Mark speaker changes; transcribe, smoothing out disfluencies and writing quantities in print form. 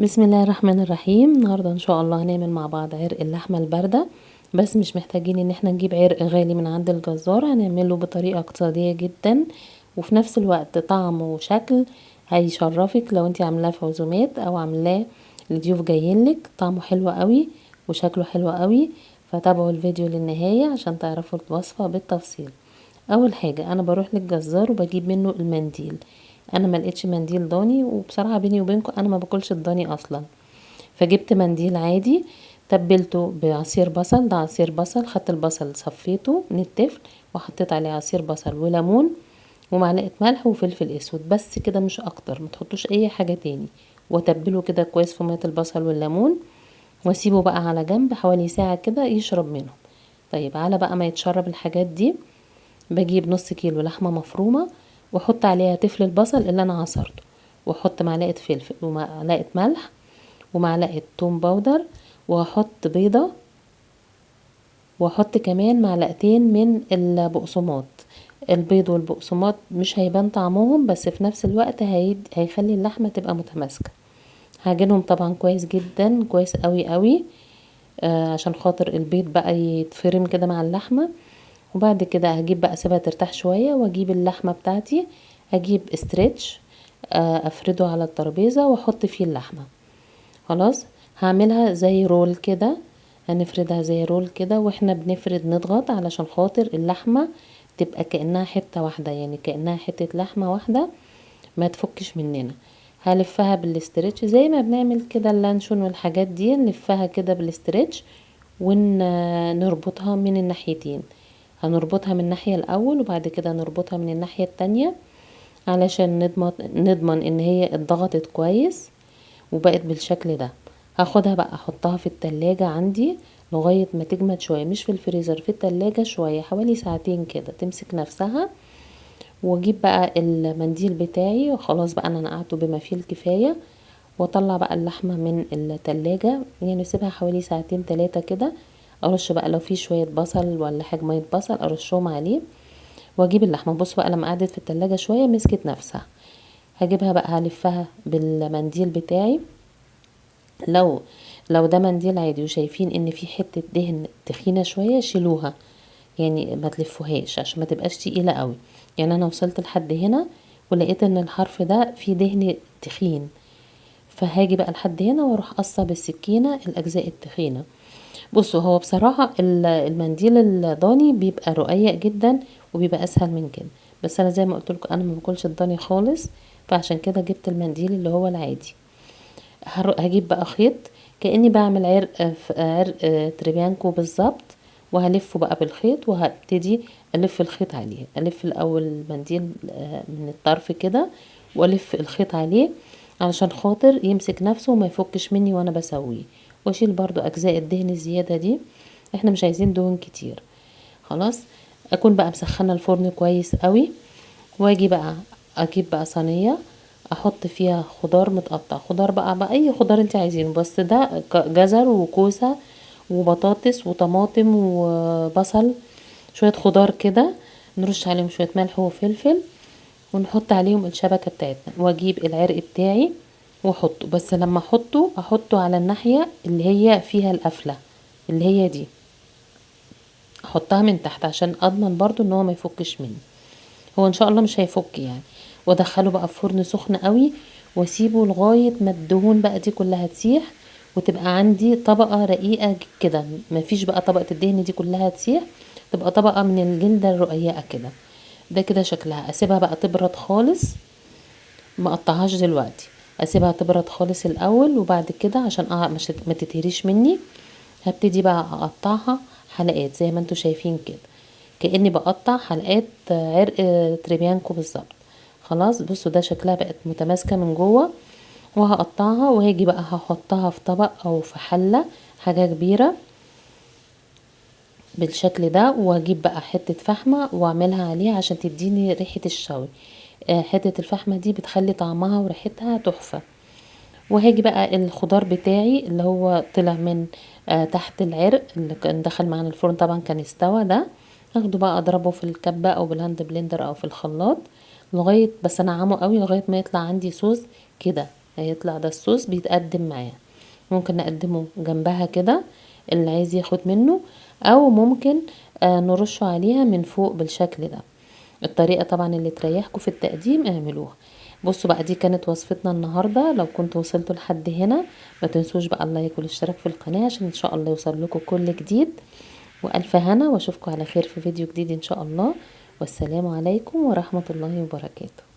Speaker 1: بسم الله الرحمن الرحيم. النهارده ان شاء الله هنعمل مع بعض عرق اللحمه البارده، بس مش محتاجين ان احنا نجيب عرق غالي من عند الجزار. هنعمله بطريقه اقتصاديه جدا وفي نفس الوقت طعم وشكل هيشرفك لو انت عاملاه في عزومات او عاملاه لضيوف جايينلك. طعمه حلو قوي وشكله حلو قوي، فتابعوا الفيديو للنهايه عشان تعرفوا الوصفه بالتفصيل. اول حاجه انا بروح للجزار وبجيب منه المنديل. انا ما لقيتش منديل ضاني، وبصراحه بيني وبينكم انا ما باكلش الضاني اصلا، فجبت منديل عادي تبلته بعصير بصل. ده عصير بصل، خدت البصل صفيته من التفل وحطيت عليه عصير بصل وليمون ومعلقه ملح وفلفل اسود، بس كده مش اكتر، ما تحطوش اي حاجه تاني. وتبله كده كويس في ميه البصل والليمون واسيبه بقى على جنب حوالي ساعه كده يشرب منهم. طيب على بقى ما يتشرب الحاجات دي، بجيب نص كيلو لحمة مفرومة واحط عليها تفل البصل اللي انا عصرته، واحط معلقة فلفل ومعلقة ملح ومعلقة توم باودر، واحط بيضة، واحط كمان معلقتين من البقسماط. البيض والبقسماط مش هيبان طعمهم، بس في نفس الوقت هيخلي اللحمة تبقى متماسكة. هعجنهم طبعا كويس جدا، كويس قوي قوي، عشان خاطر البيض بقى يتفرم كده مع اللحمة. وبعد كده هجيب بقى اسيبها ترتاح شوية واجيب اللحمة بتاعتي، هجيب استريتش افرده على الترابيزة واحط فيه اللحمة. خلاص هعملها زي رول كده، هنفردها زي رول كده، واحنا بنفرد نضغط علشان خاطر اللحمة تبقى كأنها حتة واحدة، يعني كأنها حتة لحمة واحدة ما تفكش مننا. هلفها بالاسترتش زي ما بنعمل كده اللانشون والحاجات دي، نلفها كده بالاسترتش ونربطها من الناحيتين. هنربطها من الناحية الاول وبعد كده نربطها من الناحية التانية علشان نضمن ان هي اتضغطت كويس وبقت بالشكل ده. هاخدها بقى احطها في التلاجة عندي لغاية ما تجمد شوية، مش في الفريزر، في التلاجة شوية حوالي ساعتين كده تمسك نفسها. واجيب بقى المنديل بتاعي وخلاص بقى انا نقعته بما فيه الكفاية، واطلع بقى اللحمة من التلاجة، يعني اسيبها حوالي ساعتين 3 كده. ارش بقى لو في شوية بصل ولا حجمية بصل ارشهم عليه، واجيب اللحمة. بص بقى لما قعدت في التلاجة شوية مسكت نفسها، هجيبها بقى هلفها بالمنديل بتاعي. لو لو ده منديل عادي وشايفين ان في حتة دهن تخينة شوية شيلوها، يعني ما تلفوهاش عشان ما تبقاش تقيلة قوي. يعني انا وصلت لحد هنا ولقيت ان الحرف ده فيه دهن تخين، فهاجي بقى لحد هنا واروح قصة بالسكينة الاجزاء التخينة. بصوا هو بصراحة المنديل الضاني بيبقى رقيق جدا وبيبقى اسهل من كده، بس انا زي ما قلت لكم انا ما باكلش الضاني خالص، فعشان كده جبت المنديل اللي هو العادي. هجيب بقى خيط كأني بعمل عرق تريبيانكو بالظبط، وهلفه بقى بالخيط وهبتدي الف الخيط عليه. الف الاول المنديل من الطرف كده والف الخيط عليه علشان خاطر يمسك نفسه وما يفكش مني وانا بسويه، واشيل برضو اجزاء الدهن الزيادة دي، احنا مش عايزين دهون كتير. خلاص اكون بقى مسخنه الفرن كويس قوي، واجي بقى اجيب بقى صينيه احط فيها خضار متقطع، خضار بقى اي خضار انت عايزينه، بس ده جزر وكوسه وبطاطس وطماطم وبصل، شويه خضار كده، نرش عليهم شويه ملح وفلفل ونحط عليهم الشبكه بتاعتنا. واجيب العرق بتاعي واحطه، بس لما احطه على الناحيه اللي هي فيها القفله، اللي هي دي احطها من تحت عشان اضمن برضو ان هو ما يفكش مني. هو ان شاء الله مش هيفك يعني. وادخله بقى في فرن سخن قوي واسيبه لغايه ما الدهون بقى دي كلها تسيح، وتبقى عندي طبقه رقيقه كده، مفيش بقى طبقه الدهن دي كلها تسيح، تبقى طبقه من الجلده الرقيقه كده. ده كده شكلها. اسيبها بقى تبرد خالص، ما اقطعهاش دلوقتي، اسيبها تبرد خالص الاول وبعد كده عشان مش ما تتهريش مني. هبتدي بقى اقطعها حلقات زي ما انتوا شايفين كده، كأني بقطع حلقات عرق تريبيانكو بالظبط. خلاص بصوا ده شكلها بقت متماسكة من جوه، وهقطعها وهاجي بقى هحطها في طبق او في حلة حاجة كبيرة بالشكل ده، واجيب بقى حتة فحمة واعملها عليها عشان تديني ريحة الشوي. حتة الفحمة دي بتخلي طعمها وريحتها تحفة. وهاجي بقى الخضار بتاعي اللي هو طلع من تحت العرق اللي كان دخل معانا الفرن طبعا كان استوى، ده هاخده بقى اضربه في الكبة او بالهاند بلندر او في الخلاط لغاية بس انعمه قوي لغاية ما يطلع عندي صوص كده، هيطلع ده الصوص بيتقدم معاه. ممكن نقدمه جنبها كده اللي عايز ياخد منه، او ممكن نرشه عليها من فوق بالشكل ده. الطريقة طبعا اللي تريحكم في التقديم اعملوها. بصوا بقى، دي كانت وصفتنا النهاردة. لو كنتوا وصلتوا لحد هنا ما تنسوش بقى اللايك والاشتراك في القناة عشان ان شاء الله يوصل لكم كل جديد. والف هنا، واشوفكم على خير في فيديو جديد ان شاء الله. والسلام عليكم ورحمة الله وبركاته.